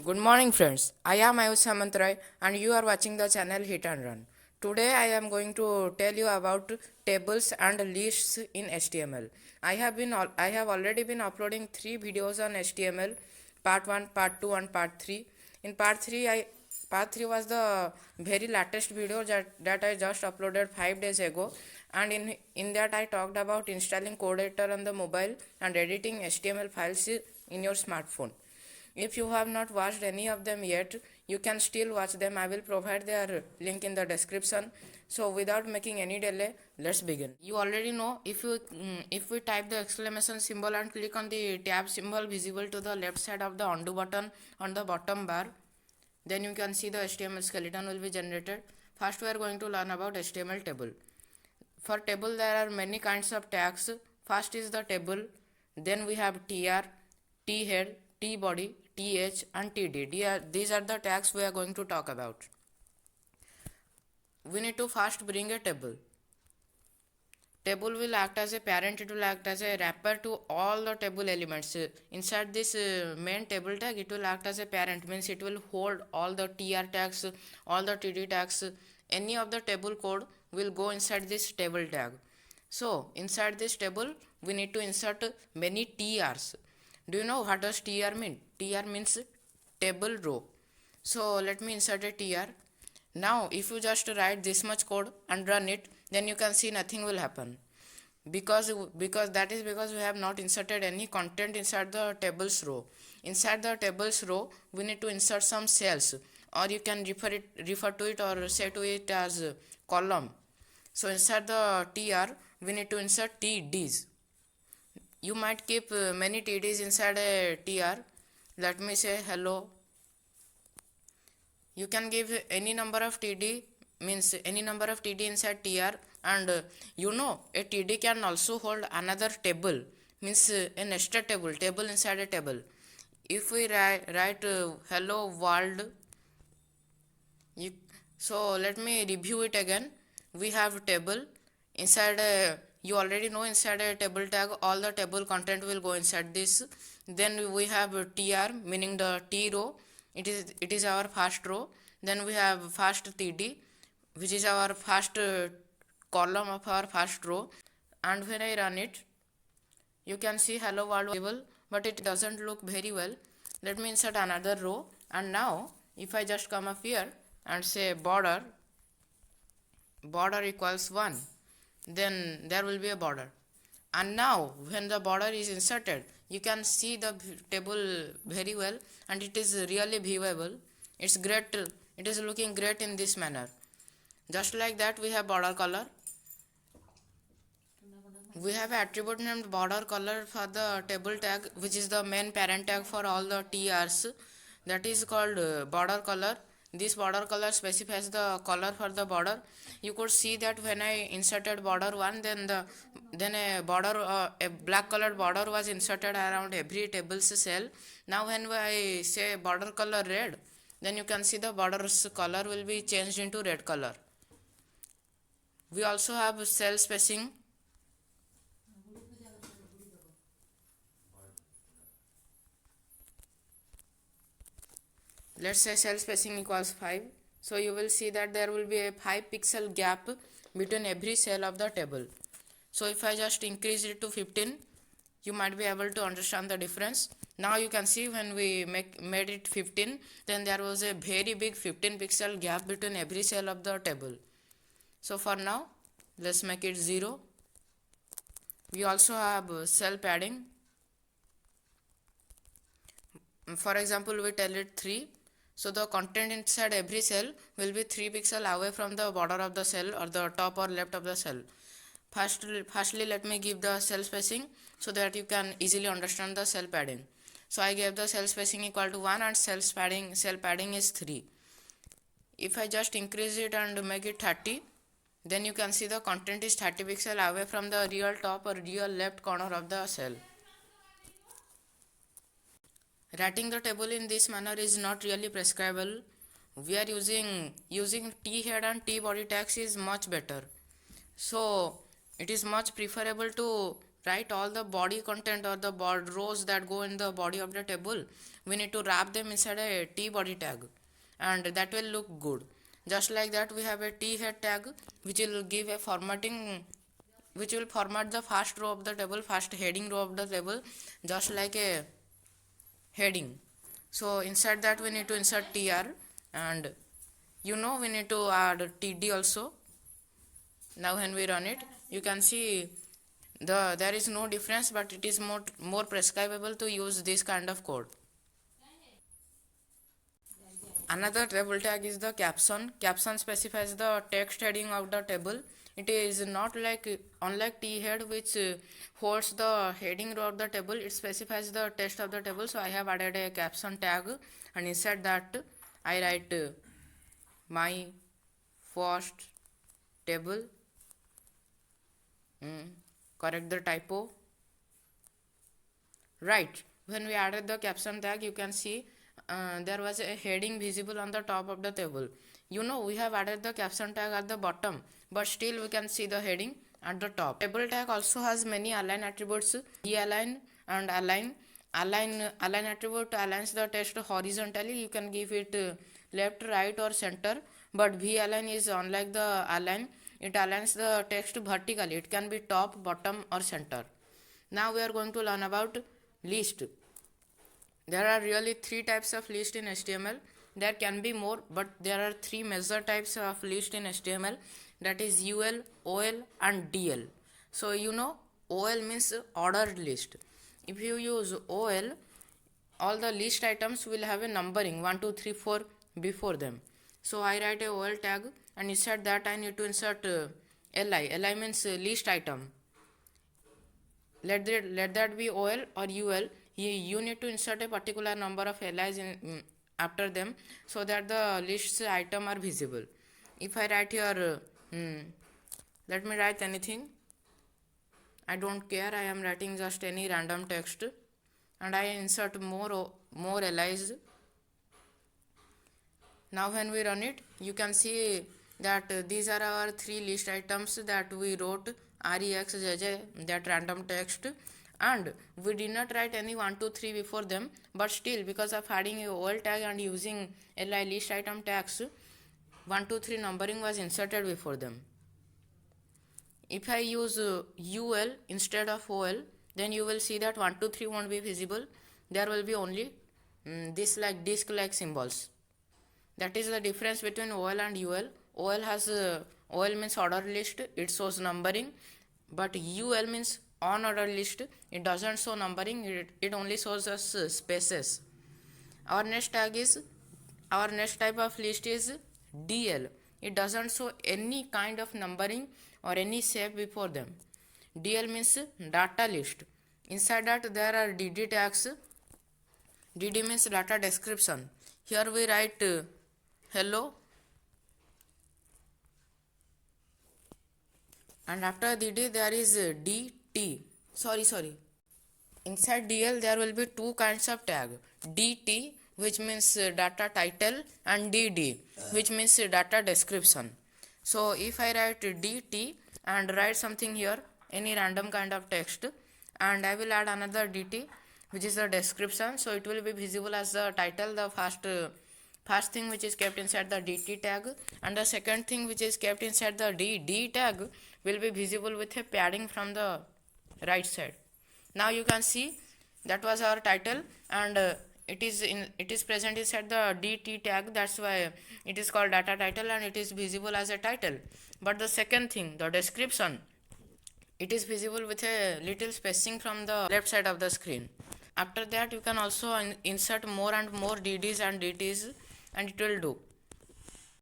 Good morning friends, I am Ayush Samantray and you are watching the channel Hit and Run. Today I am going to tell you about tables and lists in HTML. I have already been uploading 3 videos on HTML, part 1, part 2 and part 3. In part 3 was the very latest video that I just uploaded 5 days ago, and in that I talked about installing code editor on the mobile and editing HTML files in your smartphone. If you have not watched any of them yet, you can still watch them. I will provide their link in the description. So without making any delay, let's begin. You already know, if we type the exclamation symbol and click on the tab symbol visible to the left side of the undo button on the bottom bar, then you can see the HTML skeleton will be generated. First we are going to learn about HTML table. For table there are many kinds of tags. First is the table, then we have tr, thead, tbody, th and td. These are the tags we are going to talk about. We need to first bring a table. Table will act as a parent, it will act as a wrapper to all the table elements. Inside this main table tag, it will act as a parent, means it will hold all the tr tags, all the td tags. Any of the table code will go inside this table tag. So inside this table, we need to insert many trs. Do you know what does tr mean? Tr means table row. So let me insert a tr. Now if you just write this much code and run it, then you can see nothing will happen, because we have not inserted any content inside the tables row. Inside the tables row we need to insert some cells, or you can refer to it or say to it as column. So inside the tr we need to insert tds. You might keep many tds inside a tr. Let me say hello. You can give any number of td, means any number of td inside tr, and a td can also hold another table, means a nested table inside a table. If we write hello world, so let me review it again. We have table inside you already know, inside a table tag all the table content will go inside this. Then we have tr, meaning the t row. It is our first row. Then we have first td, which is our first column of our first row. And when I run it, you can see hello world table, but it doesn't look very well. Let me insert another row. And now if I just come up here and say border equals 1, then there will be a border. And now when the border is inserted, you can see the table very well, and it is really viewable. It's great. It is looking great in this manner. Just like that, we have border color. We have attribute named border color for the table tag, which is the main parent tag for all the trs. That is called border color. This border color specifies the color for the border. You could see that when I inserted border 1, then a black colored border was inserted around every table's cell. Now when I say border color red, then you can see the border's color will be changed into red color. We also have cell spacing. Let's say cell spacing equals 5. So you will see that there will be a 5 pixel gap between every cell of the table. So if I just increase it to 15, you might be able to understand the difference. Now you can see when we made it 15, then there was a very big 15 pixel gap between every cell of the table. So for now, let's make it 0. We also have cell padding. For example, we tell it 3. So the content inside every cell will be 3 pixel away from the border of the cell or the top or left of the cell. Firstly, let me give the cell spacing so that you can easily understand the cell padding. So I gave the cell spacing equal to 1 and cell padding is 3. If I just increase it and make it 30, then you can see the content is 30 pixel away from the real top or real left corner of the cell. Writing the table in this manner is not really prescribable. We are using thead and tbody tags is much better. So it is much preferable to write all the body content or the rows that go in the body of the table, we need to wrap them inside a T body tag, and that will look good. Just like that, we have a T head tag which will give a formatting, which will format the first row of the table, first heading row of the table, just like a heading. So inside that we need to insert tr, and we need to add td also. Now when we run it, you can see there is no difference, but it is more prescribable to use this kind of code. Another table tag is the caption. Caption specifies the text heading of the table. It is not like, unlike t head which holds the heading row of the table, it specifies the text of the table. So I have added a caption tag, and inside that I write my first table. Correct the typo. Right, when we added the caption tag, you can see there was a heading visible on the top of the table. We have added the caption tag at the bottom, but still we can see the heading at the top. Table tag also has many align attributes. De-align and align. Align attribute aligns the text horizontally. You can give it left, right or center, but v-align is unlike the align. It aligns the text vertically. It can be top, bottom or center. Now we are going to learn about list. There are really 3 types of list in HTML. There can be more, but there are 3 major types of list in HTML, that is UL, OL and DL. So OL means ordered list. If you use OL, all the list items will have a numbering 1, 2, 3, 4 before them. So I write a OL tag, and inside that I need to insert LI. LI means list item. Let that be OL or UL. You need to insert a particular number of LIs after them, so that the list item are visible. If I write here, let me write anything. I don't care. I am writing just any random text, and I insert more LIs. Now when we run it, you can see that these are our 3 list items that we wrote, REXJJ, that random text, and we did not write any 1, 2, 3 before them, but still because of adding a OL tag and using LI list item tags, 1, 2, 3 numbering was inserted before them. If I use UL instead of OL, then you will see that 1, 2, 3 won't be visible. There will be only this like disc like symbols. That is the difference between OL and UL. OL means order list, it shows numbering, but UL means on order list, it doesn't show numbering, it only shows us spaces. Our next type of list is DL. It doesn't show any kind of numbering or any shape before them. DL means data list. Inside that there are DD tags. DD means data description. Here we write hello, and after DD there is DT. Sorry. Inside DL there will be 2 kinds of tag. DT, which means data title, and DD, which means data description. So if I write DT and write something here, any random kind of text, and I will add another DT, which is the description, so it will be visible as the title, the first thing which is kept inside the DT tag, and the second thing which is kept inside the DD tag will be visible with a padding from the right side. Now you can see that was our title, and it is present inside the DT tag. That's why it is called data title, and it is visible as a title. But the second thing, the description, it is visible with a little spacing from the left side of the screen. After that, you can also insert more and more DDs and DTs, and it will do.